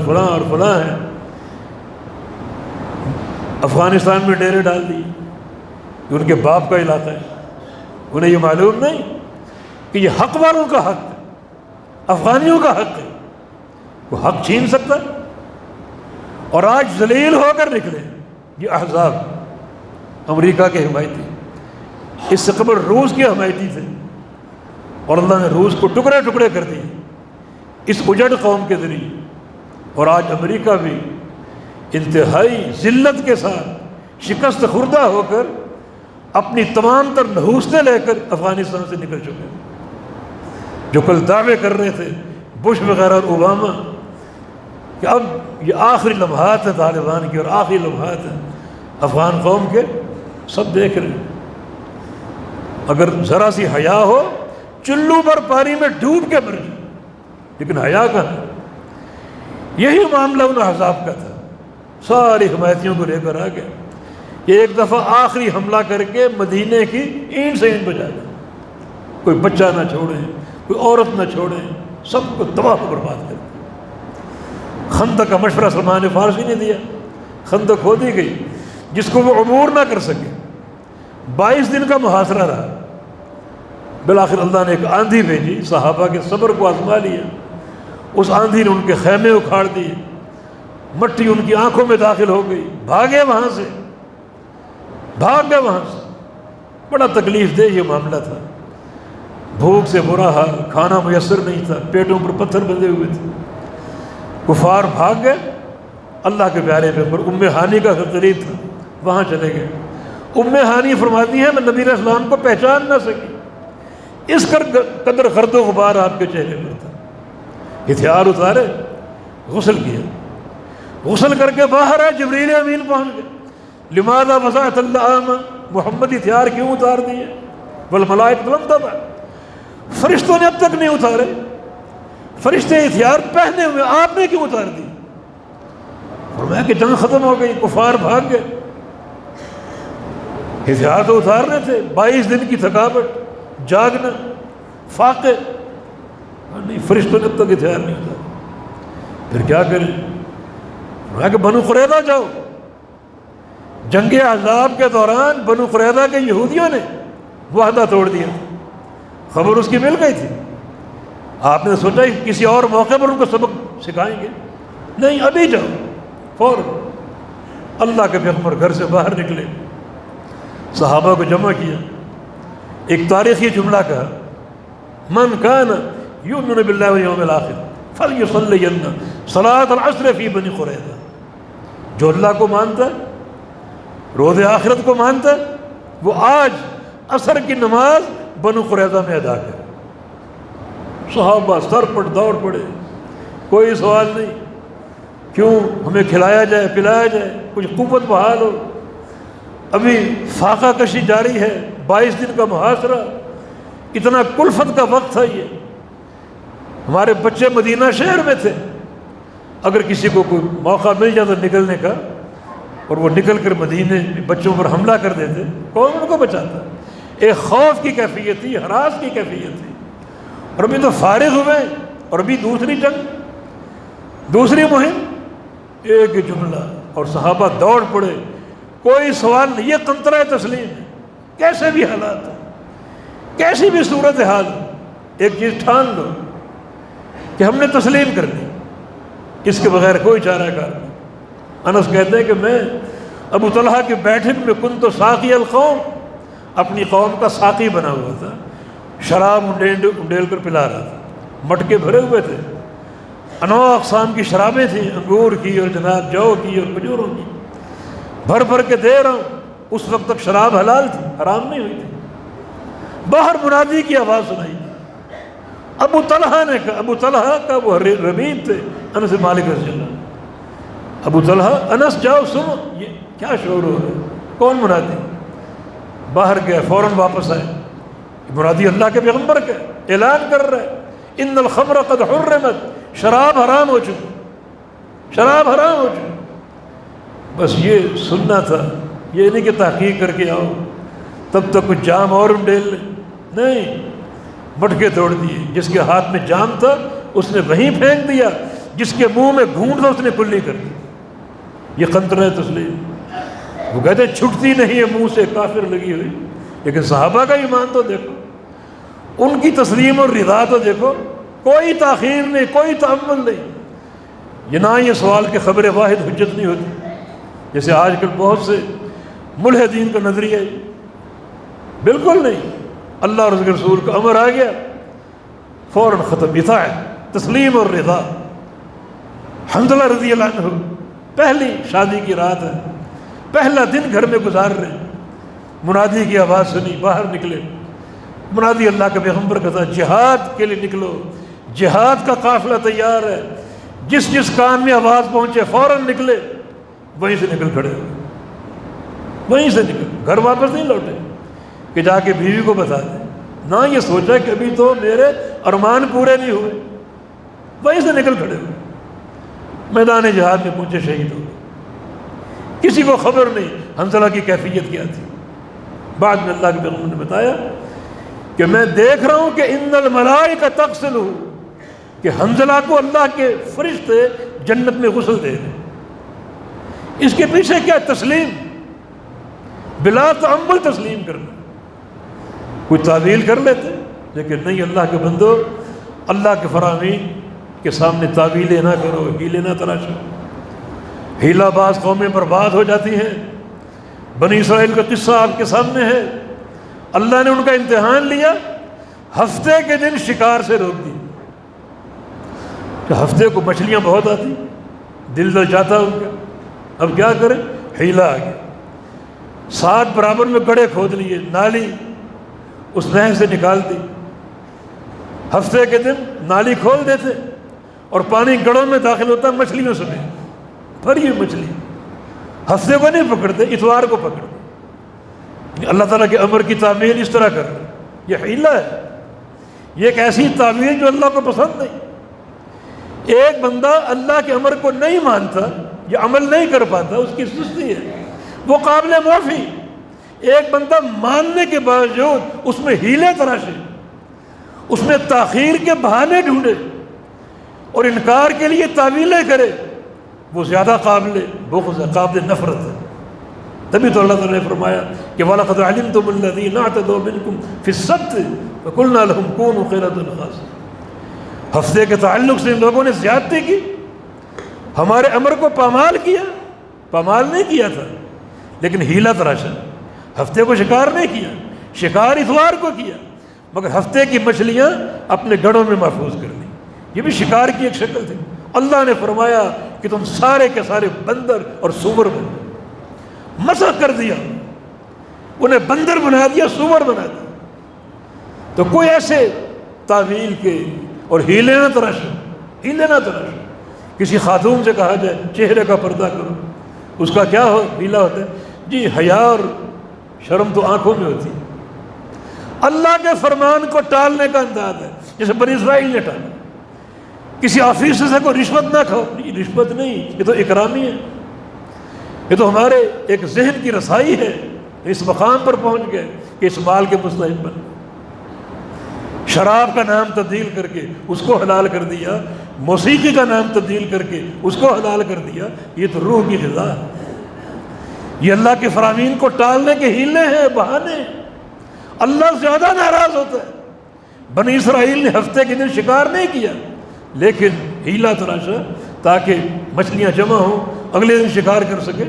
فلاں ہے، افغانستان میں ڈیرے ڈال دیے کہ ان کے باپ کا علاقہ ہے۔ انہیں یہ معلوم نہیں کہ یہ حق والوں کا حق ہے، افغانیوں کا حق ہے، وہ حق چھین سکتا ہے؟ اور آج ذلیل ہو کر نکلے یہ احزاب، امریکہ کے حمایتی، اس سے قبل روس کے حمایتی تھے، اور اللہ نے روس کو ٹکڑے ٹکڑے کر دیے اس اجڑ قوم کے ذریعے۔ اور آج امریکہ بھی انتہائی ذلت کے ساتھ شکست خوردہ ہو کر اپنی تمام تر نحوستیں لے کر افغانستان سے نکل چکے ہیں۔ جو کل دعوے کر رہے تھے بش وغیرہ اور اوباما کہ اب یہ آخری لمحات ہیں طالبان کی، اور آخری لمحات ہیں افغان قوم کے، سب دیکھ رہے ہیں۔ اگر ذرا سی حیا ہو، چلو پر پانی میں ڈوب کے مر جائے، لیکن حیا کہاں ہے؟ یہی معاملہ ان احزاب کا تھا، ساری حمایتیوں کو لے کر آ گیا کہ ایک دفعہ آخری حملہ کر کے مدینے کی اینٹ سے اینٹ بجا دیں، کوئی بچہ نہ چھوڑیں، کوئی عورت نہ چھوڑیں، سب کو تباہ و برباد کر دیں۔ خندق کا مشورہ سلمان فارسی نے دیا، خندق کھو دی گئی جس کو وہ عبور نہ کر سکے، 22 دن کا محاصرہ رہا۔ بالآخر اللہ نے ایک آندھی بھیجی، صحابہ کے صبر کو آزما لیا، اس آندھی نے ان کے خیمے اکھاڑ دیے، مٹی ان کی آنکھوں میں داخل ہو گئی، بھاگے وہاں سے، بھاگ گئے وہاں سے۔ بڑا تکلیف دہ یہ معاملہ تھا، بھوک سے برا حال، کھانا میسر نہیں تھا، پیٹوں پر پتھر بندھے ہوئے تھے۔ کفار بھاگ گئے، اللہ کے پیارے پیغمبر ام ہانی کا قریب تھا، وہاں چلے گئے۔ ام ہانی فرماتی ہیں میں نبی علیہ السلام کو پہچان نہ سکی، اس قدر گرد و غبار آپ کے چہرے پر تھا۔ ہتھیار اتارے، غسل کیا، غسل کر کے باہر آئے، جبریل امین پہنچ گئے۔ لماذا وضعت اللحام، محمد ہتھیار کیوں اتار دیے؟ والملائکۃ لم تضع، فرشتوں نے اب تک نہیں اتارے، فرشتے ہتھیار پہنے ہوئے، آپ نے کیوں اتار دی؟ فرمایا کہ جنگ ختم ہو گئی، کفار بھاگ گئے، ہتھیار تو اتارنے تھے، 22 دن کی تھکاوٹ، جاگنا، فاقے، نہیں، فرشتوں نے اب تک ہتھیار نہیں اتارا، پھر کیا کریں؟ فرمایا کہ بنو قریظہ جاؤ۔ جنگ احزاب کے دوران بنو قریظہ کے یہودیوں نے وعدہ توڑ دیا، خبر اس کی مل گئی تھی۔ آپ نے سوچا کسی اور موقع پر ان کو سبق سکھائیں گے، نہیں، ابھی جاؤ فوراً۔ اللہ کے پیغمبر گھر سے باہر نکلے، صحابہ کو جمع کیا، ایک تاریخی جملہ کہا، من کان یؤمن باللہ والیوم الآخر فلیصلین صلاۃ العصر فی بنی قریظہ، جو اللہ کو مانتا ہے، روز آخرت کو مانتا ہے، وہ آج عصر کی نماز بنو قریظہ میں ادا کرے۔ صحابہ سر پر دوڑ پڑے، کوئی سوال نہیں، کیوں ہمیں کھلایا جائے، پلایا جائے، کچھ قوت بحال ہو، ابھی فاقہ کشی جاری ہے، 22 دن کا محاصرہ، اتنا کلفت کا وقت تھا یہ، ہمارے بچے مدینہ شہر میں تھے، اگر کسی کو کوئی موقع مل جاتا نکلنے کا اور وہ نکل کر مدینے میں بچوں پر حملہ کر دیتے، کون ان کو بچاتا؟ ایک خوف کی کیفیت تھی، ہراس کی کیفیت تھی، اور ابھی تو فارغ ہوئے، اور ابھی دوسری جنگ، دوسری مہم، ایک جملہ، اور صحابہ دوڑ پڑے، کوئی سوال نہیں، یہ قنطرہ تسلیم ہے، کیسے بھی حالات ہو، کیسی بھی صورتحال ہو، ایک چیز ٹھان لو کہ ہم نے تسلیم کر لی، اس کے بغیر کوئی چارہ کار نہیں۔ انس کہتے ہیں کہ میں ابو طلحہ کی بیٹھک میں کنت ساقی القوم، اپنی قوم کا ساقی بنا ہوا تھا، شراب انڈیل کر پلا رہا تھا، مٹکے بھرے ہوئے تھے، انواع اقسام کی شرابیں تھیں، انگور کی اور جناب جو کی اور کھجوروں کی، بھر بھر کے دے رہا ہوں۔ اس وقت تک شراب حلال تھی، حرام نہیں ہوئی تھی۔ باہر منادی کی آواز سنائی، ابو طلحہ نے کہا، ابو طلحہ کا وہ ربیب تھے انس مالک رضی اللہ، ابو طلحہ، انس جاؤ سنو، یہ کیا شور ہو رہا ہے، کون منادی؟ باہر گیا، فوراً واپس آئے، مرادی اللہ کے پیغمبر کا اعلان کر رہے، ان الخمر قد حرمت، شراب حرام ہو چکی، شراب حرام ہو چکی۔ بس یہ سننا تھا، یہ نہیں کہ تحقیق کر کے آؤ، تب تک کچھ جام اور انڈیل لیں، نہیں، مٹکے توڑ دیے، جس کے ہاتھ میں جام تھا اس نے وہیں پھینک دیا، جس کے منہ میں گھونٹ تھا اس نے کلی کر دی۔ یہ قنطرہ تسلیم، وہ کہتے ہیں چھٹتی نہیں ہے منہ سے کافر لگی ہوئی، لیکن صحابہ کا ایمان تو دیکھو، ان کی تسلیم اور رضا تو دیکھو، کوئی تاخیر نہیں، کوئی تعمل نہیں۔ یہ نہ یہ سوال کہ خبر واحد حجت نہیں ہوتی، جیسے آج کل بہت سے ملحدین کا نظریہ ہے، بالکل نہیں۔ اللہ اور اس کے رسول کا امر آ گیا، فوراً ختم، اطاعت، تسلیم اور رضا۔ حنظلہ رضی اللہ عنہ پہلی شادی کی رات ہے، پہلا دن گھر میں گزار رہے ہیں، منادی کی آواز سنی، باہر نکلے، منادی اللہ کے پیغمبر کا تھا، جہاد کے لیے نکلو، جہاد کا قافلہ تیار ہے، جس جس کان میں آواز پہنچے فوراً نکلے، وہیں سے نکل کھڑے ہوئے، وہیں سے نکل، گھر واپس نہیں لوٹے کہ جا کے بیوی کو بتا دیں، نہ یہ سوچا کہ ابھی تو میرے ارمان پورے نہیں ہوئے، وہیں سے نکل کھڑے ہوئے، میدان جہاد میں پہنچے، شہید ہو گئے، کسی کو خبر نہیں حنظلہ کی کیفیت کیا تھی۔ بعد میں اللہ کے پیغمبر نے بتایا کہ میں دیکھ رہا ہوں کہ ان الملائکہ تغسلہ، کہ حنظلہ کو اللہ کے فرشتے جنت میں غسل دے رہے ہیں۔ اس کے پیچھے کیا؟ تسلیم، بلا تعمل تسلیم کرنا۔ کوئی تعویل کر لیتے، لیکن نہیں، اللہ کے بندو، اللہ کے فرامین کے سامنے تعویلیں نہ کرو، ہیلے نہ تراشو۔ ہیلا باز قومیں برباد ہو جاتی ہیں۔ بنی اسرائیل کا قصہ آپ کے سامنے ہے، اللہ نے ان کا امتحان لیا، ہفتے کے دن شکار سے روک دی، کہ ہفتے کو مچھلیاں بہت آتی، دل دل جاتا ان کا، اب کیا کریں؟ ہیلا آ گیا، 7 برابر میں گڑھے کھود لیے، نالی اس نہر سے نکال دی، ہفتے کے دن نالی کھول دیتے اور پانی گڑوں میں داخل ہوتا مچھلیوں سمیت بھری ہوئی مچھلی. ہفتے کو نہیں پکڑتے، اتوار کو پکڑتے. اللہ تعالیٰ کے امر کی تعمیل اس طرح کر رہے. یہ حیلہ ہے، یہ ایک ایسی تعمیل جو اللہ کو پسند نہیں. ایک بندہ اللہ کے امر کو نہیں مانتا یا عمل نہیں کر پاتا، اس کی سستی ہے، وہ قابل معافی. ایک بندہ ماننے کے باوجود اس میں ہیلے تراشے، اس میں تاخیر کے بہانے ڈھونڈے اور انکار کے لیے تعویلیں کرے، وہ زیادہ قابل بغض ہے، قابل نفرت ہے. تبھی تو اللہ تعالیٰ نے فرمایا کہ وَلَقَدْ عَلِمْتُمُ الَّذِينَ اعْتَدَوْا مِنْكُمْ فِي السَّبْتِ فَقُلْنَا لَهُمْ كُونُوا قِرَدَةً خَاسِئِينَ. ہفتے کے تعلق سے ان لوگوں نے زیادتی کی، ہمارے امر کو پامال کیا. پامال نہیں کیا تھا لیکن ہیلا تراشا. ہفتے کو شکار نہیں کیا، شکار اتوار کو کیا، مگر ہفتے کی مچھلیاں اپنے گڑھوں میں محفوظ کر لی. یہ بھی شکار کی ایک شکل تھی. اللہ نے فرمایا کہ تم سارے کے سارے بندر اور سور بن گئے. مسخ کر دیا، انہیں بندر بنا دیا، سور بنا دیا. تو کوئی ایسے تعویل کے اور ہیلے نہ تراشو، ہیلے نہ تراشو. کسی خاتون سے کہا جائے چہرے کا پردہ کرو، اس کا کیا ہیلا ہوتا ہے؟ جی حیا اور شرم تو آنکھوں میں ہوتی ہے. اللہ کے فرمان کو ٹالنے کا انداز ہے، جیسے بنی اسرائیل نے ٹالا. کسی آفیسر سے کوئی رشوت نہ کھاؤ، رشوت نہیں، یہ تو اکرامی ہے، یہ تو ہمارے ایک ذہن کی رسائی ہے. اس مقام پر پہنچ گئے کہ اس مال کے مستحق بن. شراب کا نام تبدیل کر کے اس کو حلال کر دیا، موسیقی کا نام تبدیل کر کے اس کو حلال کر دیا. یہ تو روح کی غذا ہے. یہ اللہ کے فرامین کو ٹالنے کے ہیلے ہیں، بہانے. اللہ زیادہ ناراض ہوتا ہے. بنی اسرائیل نے ہفتے کے دن شکار نہیں کیا لیکن ہیلا تراشا تاکہ مچھلیاں جمع ہوں، اگلے دن شکار کر سکے.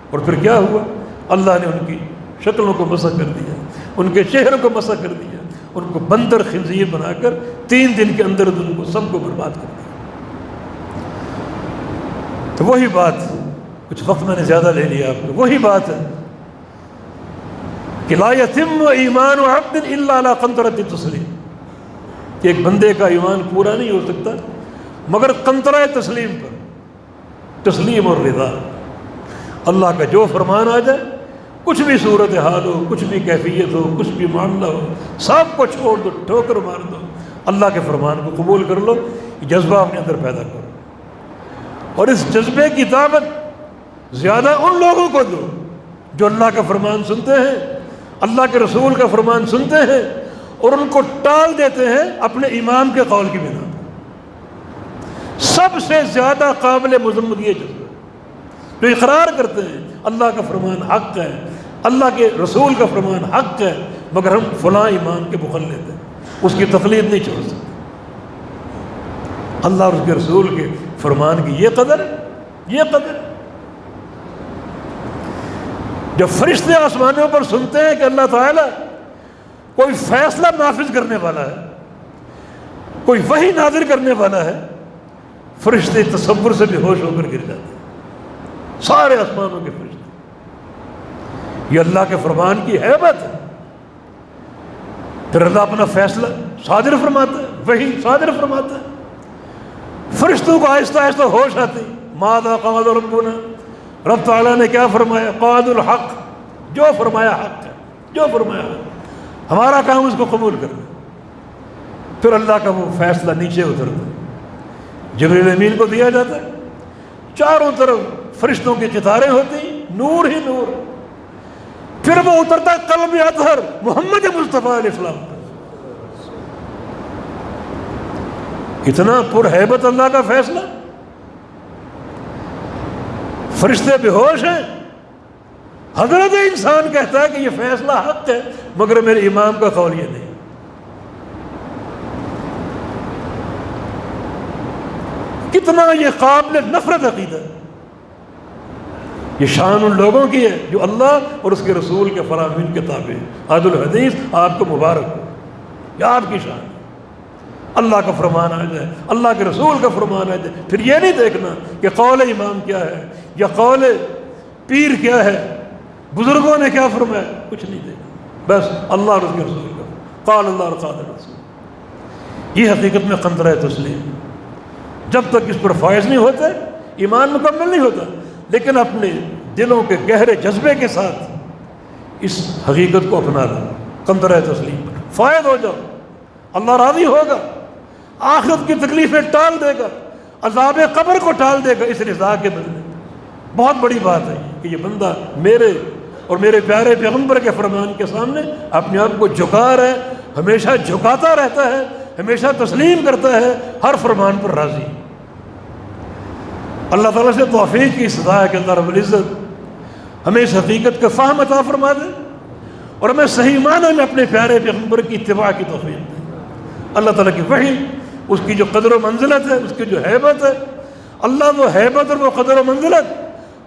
اور پھر کیا ہوا؟ اللہ نے ان کی شکلوں کو مسخ کر دیا، ان کے چہروں کو مسخ کر دیا، ان کو بندر خنزیر بنا کر 3 دن کے اندر ان کو سب کو برباد کر دیا. تو وہی بات، کچھ وقت میں نے زیادہ لے لیا آپ کو، وہی بات ہے کہ لا یتم ایمان عبد الا علی قنطرۃ تسلیم، کہ ایک بندے کا ایمان پورا نہیں ہو سکتا مگر قنطرہ تسلیم پر. تسلیم اور رضا. اللہ کا جو فرمان آ جائے، کچھ بھی صورت حال ہو، کچھ بھی کیفیت ہو، کچھ بھی معاملہ ہو، سب کو چھوڑ دو، ٹھوکر مار دو، اللہ کے فرمان کو قبول کر لو. یہ جذبہ اپنے اندر پیدا کرو اور اس جذبے کی دعوت زیادہ ان لوگوں کو دو جو اللہ کا فرمان سنتے ہیں، اللہ کے رسول کا فرمان سنتے ہیں اور ان کو ٹال دیتے ہیں اپنے امام کے قول کی بنا پر. سب سے زیادہ قابل مذمت یہ جذبہ جو اقرار کرتے ہیں اللہ کا فرمان حق ہے، اللہ کے رسول کا فرمان حق ہے، مگر ہم فلاں ایمان کے مخالف ہیں، اس کی تقلید نہیں چھوڑ سکتے. اللہ اور اس کے رسول کے فرمان کی یہ قدر ہے، یہ قدر. جب فرشتے آسمانوں پر سنتے ہیں کہ اللہ تعالیٰ کوئی فیصلہ نافذ کرنے والا ہے، کوئی وحی نازل کرنے والا ہے، فرشتے تصور سے بے ہوش ہو کر گر جاتے ہیں. سارے آسمانوں کے فرشتے. یہ اللہ کے فرمان کی ہیبت ہے. پھر اللہ اپنا فیصلہ صادر فرماتا ہے، وحی صادر فرماتا ہے. فرشتوں کو آہستہ آہستہ ہوش آتی. ماذا قال ربنا، رب تعالیٰ نے کیا فرمایا؟ قال الحق، جو فرمایا حق ہے، جو فرمایا حق. ہمارا کام اس کو قبول کرنا. پھر اللہ کا وہ فیصلہ نیچے اترتا ہے، جبریل امین کو دیا جاتا ہے. چاروں طرف فرشتوں کی قطاریں ہوتی، نور ہی نور. پھر وہ اترتا ہے قلب اطہر محمد مصطفیٰ علیہ السلام پر. اتنا پرہیبت اللہ کا فیصلہ. فرشتے بے ہوش ہیں. حضرت انسان کہتا ہے کہ یہ فیصلہ حق ہے مگر میرے امام کا قول یہ نہیں. کتنا یہ قابل نفرت عقیدہ ہے. یہ شان ان لوگوں کی ہے جو اللہ اور اس کے رسول کے فرامین کے تابع. عاد الحدیث آپ کو مبارک ہو، یہ آپ کی شان. اللہ کا فرمان آ جائے، اللہ کے رسول کا فرمان آ جائے، پھر یہ نہیں دیکھنا کہ قول امام کیا ہے یا قول پیر کیا ہے، بزرگوں نے کیا فرمایا، کچھ نہیں دیکھنا. بس اللہ اور اس کے رسول کا قال اللہ اور قال رسول. یہ حقیقت میں قنطرہ تسلیم. جب تک اس پر فائز نہیں ہوتے ایمان مکمل نہیں ہوتا. لیکن اپنے دلوں کے گہرے جذبے کے ساتھ اس حقیقت کو اپنا لو. قنطرہ تسلیم فائز ہو جاؤ، اللہ راضی ہوگا، آخرت کی تکلیفیں ٹال دے گا، عذاب قبر کو ٹال دے گا اس رضا کے بدلے. بہت بڑی بات ہے کہ یہ بندہ میرے اور میرے پیارے پیغمبر کے فرمان کے سامنے اپنے آپ کو جھکا رہا ہے، ہمیشہ جھکاتا رہتا ہے، ہمیشہ تسلیم کرتا ہے، ہر فرمان پر راضی. اللہ تعالیٰ سے توفیق کی استدعا ہے کہ اللہ رب العزت ہمیں اس حقیقت کا فہم عطا فرما دے اور ہمیں صحیح معنی میں اپنے پیارے پیغمبر کی اتباع کی توفیق دے. اللہ تعالیٰ کی وحی، اس کی جو قدر و منزلت ہے، اس کی جو حیبت ہے، اللہ وہ حیبت اور وہ قدر و منزلت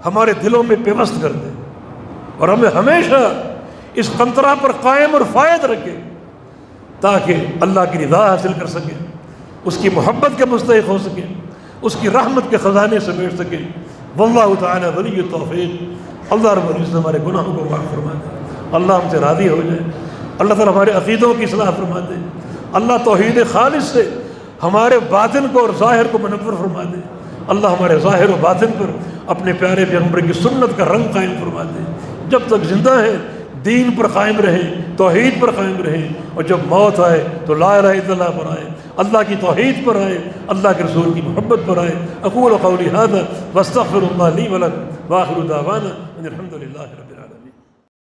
ہمارے دلوں میں پیوست کر دے اور ہمیں ہمیشہ اس قنطرہ پر قائم اور فائد رکھے تاکہ اللہ کی رضا حاصل کر سکے، اس کی محبت کے مستحق ہو سکے، اس کی رحمت کے خزانے سمیٹ سکے. واللہ تعالی ولی التوفیق. اللہ رب العزت ہمارے گناہوں کو معاف فرما دے، اللہ ہم سے راضی ہو جائے، اللہ تعالیٰ ہمارے عقیدوں کی اصلاح فرما دے، اللہ توحید خالص سے ہمارے باطن کو اور ظاہر کو منور فرما دے، اللہ ہمارے ظاہر و باطن پر اپنے پیارے پیغمبر کی سنت کا رنگ قائم فرما دے. جب تک زندہ ہے دین پر قائم رہیں، توحید پر قائم رہیں، اور جب موت آئے تو لا الہ الا اللہ پر آئے، اللہ کی توحید پر آئے، اللہ کے رسول کی محبت پر آئے. اقول قولی ھذا واستغفر اللہ لی ولکم وآخر دعوانا ان الحمد للہ رب العالمین.